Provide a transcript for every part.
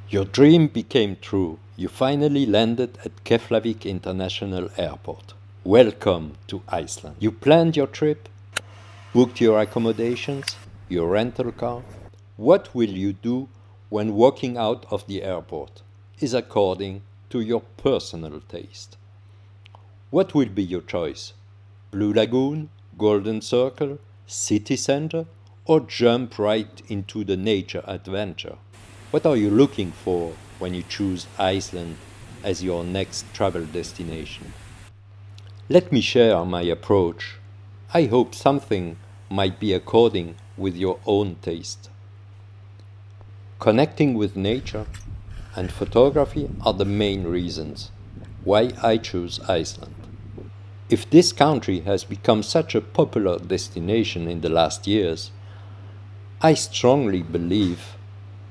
Your dream became true. You finally landed at Keflavik International Airport. Welcome to Iceland. You planned your trip, booked your accommodations, your rental car. What will you do when walking out of the airport is according to your personal taste. What will be your choice? Blue Lagoon, Golden Circle, City Center, or jump right into the nature adventure? What are you looking for when you choose Iceland as your next travel destination? Let me share my approach. I hope something might be according with your own taste. Connecting with nature and photography are the main reasons why I choose Iceland. If this country has become such a popular destination in the last years, I strongly believe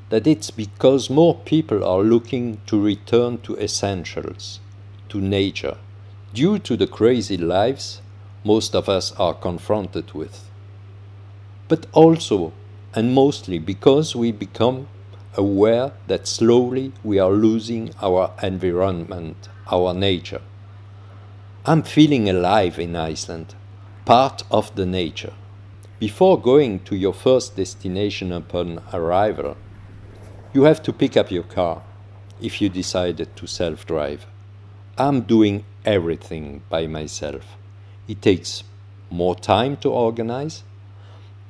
that it's because more people are looking to return to essentials, to nature, due to the crazy lives most of us are confronted with. But also and mostly because we become aware that slowly we are losing our environment, our nature. I'm feeling alive in Iceland, part of the nature. Before going to your first destination upon arrival, you have to pick up your car if you decided to self-drive. I'm doing everything by myself. It takes more time to organize,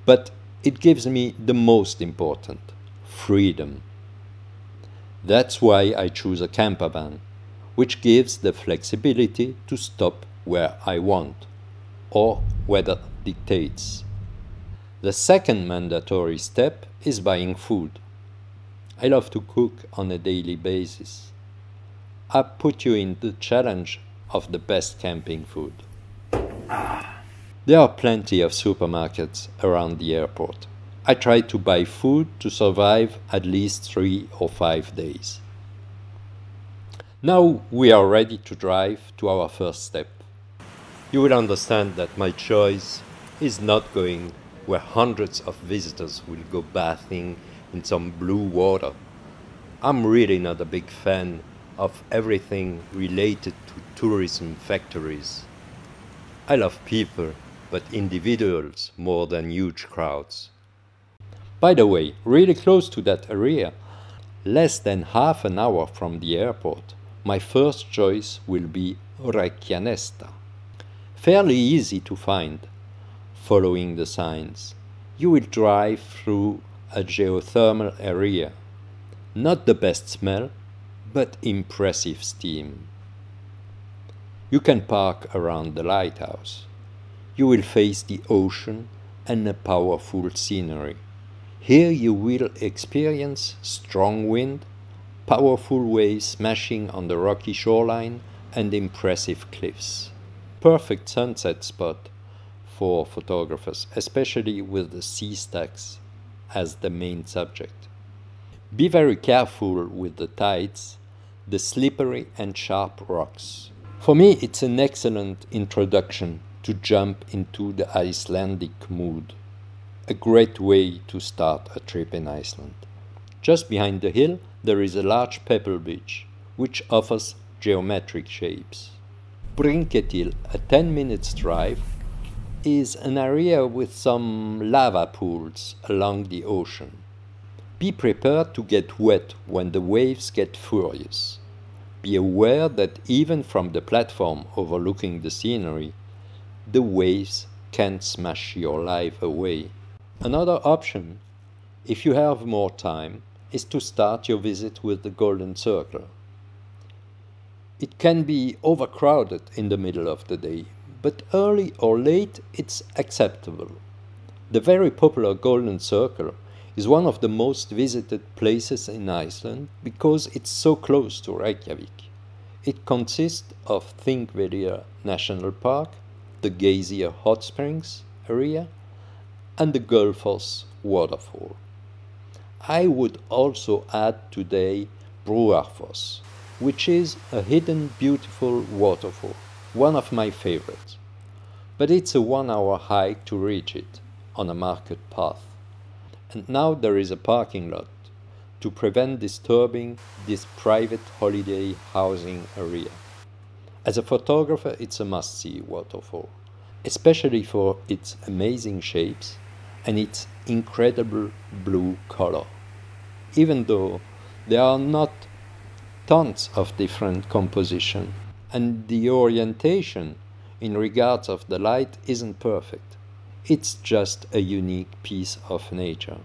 but it gives me the most important, freedom. That's why I choose a camper van, which gives the flexibility to stop where I want, or weather dictates. The second mandatory step is buying food. I love to cook on a daily basis. I put you in the challenge of the best camping food. There are plenty of supermarkets around the airport. I try to buy food to survive at least 3 or 5 days. Now we are ready to drive to our first step. You will understand that my choice is not going where hundreds of visitors will go bathing in some blue water. I'm really not a big fan of everything related to tourism factories. I love people, but individuals more than huge crowds. By the way, really close to that area, less than half an hour from the airport, my first choice will be Reykjanesta. Fairly easy to find, following the signs. You will drive through a geothermal area. Not the best smell, but impressive steam. You can park around the lighthouse. You will face the ocean and a powerful scenery. Here you will experience strong wind, powerful waves smashing on the rocky shoreline, and impressive cliffs. Perfect sunset spot for photographers, especially with the sea stacks as the main subject. Be very careful with the tides, the slippery and sharp rocks. For me, it's an excellent introduction to jump into the Icelandic mood. A great way to start a trip in Iceland. Just behind the hill, there is a large pebble beach, which offers geometric shapes. Brinketil, a 10 minutes drive, is an area with some lava pools along the ocean. Be prepared to get wet when the waves get furious. Be aware that even from the platform overlooking the scenery, the waves can smash your life away. Another option, if you have more time, is to start your visit with the Golden Circle. It can be overcrowded in the middle of the day, but early or late it's acceptable. The very popular Golden Circle is one of the most visited places in Iceland because it's so close to Reykjavik. It consists of Thingvellir National Park, the Geysir Hot Springs area, and the Gullfoss waterfall. I would also add today Brúarfoss, which is a hidden beautiful waterfall, one of my favorites. But it's a 1-hour hike to reach it on a market path. And now there is a parking lot to prevent disturbing this private holiday housing area. As a photographer, it's a must-see waterfall, especially for its amazing shapes and its incredible blue color. Even though there are not tons of different composition and the orientation in regards of the light isn't perfect, it's just a unique piece of nature.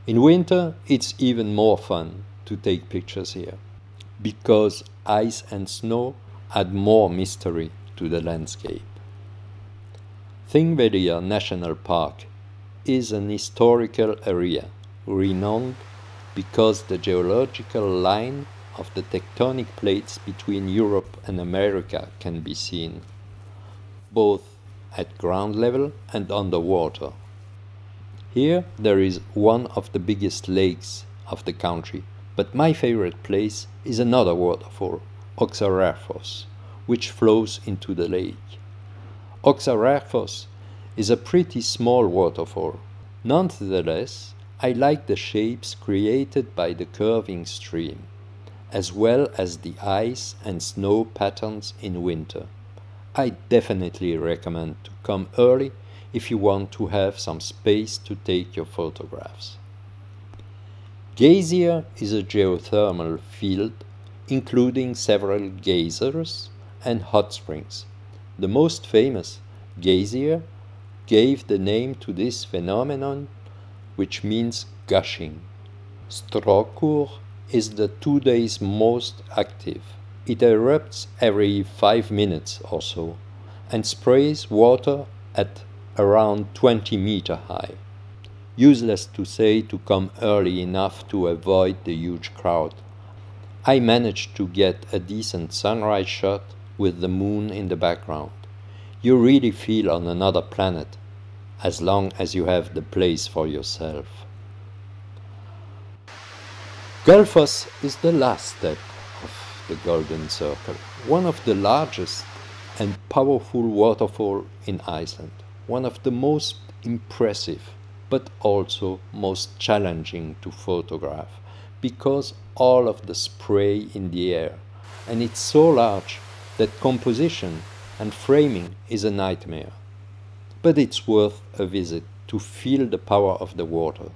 In winter, it's even more fun to take pictures here, because ice and snow add more mystery to the landscape. Thingvellir National Park is an historical area renowned because the geological line of the tectonic plates between Europe and America can be seen, both at ground level and underwater. Here there is one of the biggest lakes of the country, but my favorite place is another waterfall, Oxararfoss, which flows into the lake. Oxararfoss is a pretty small waterfall. Nonetheless, I like the shapes created by the curving stream, as well as the ice and snow patterns in winter. I definitely recommend to come early if you want to have some space to take your photographs. Geysir is a geothermal field including several geysers and hot springs. The most famous, Geysir, gave the name to this phenomenon, which means gushing. Stråkur is the 2 days most active. It erupts every 5 minutes or so and sprays water at around 20 meters high. Useless to say to come early enough to avoid the huge crowd. I managed to get a decent sunrise shot with the moon in the background. You really feel on another planet, as long as you have the place for yourself. Gullfoss is the last step of the Golden Circle, one of the largest and powerful waterfalls in Iceland, one of the most impressive but also most challenging to photograph because all of the spray in the air, and it's so large that composition and framing is a nightmare. But it's worth a visit to feel the power of the water.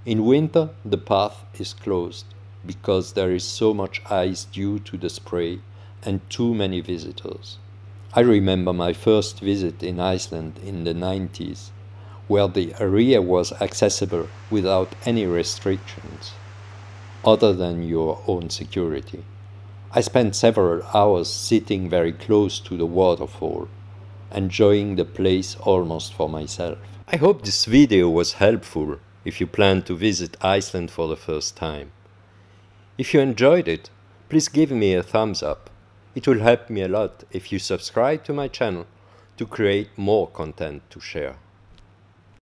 In winter, the path is closed because there is so much ice due to the spray and too many visitors. I remember my first visit in Iceland in the 90s, where the area was accessible without any restrictions, other than your own security. I spent several hours sitting very close to the waterfall, enjoying the place almost for myself. I hope this video was helpful if you plan to visit Iceland for the first time. If you enjoyed it, please give me a thumbs up. It will help me a lot if you subscribe to my channel to create more content to share.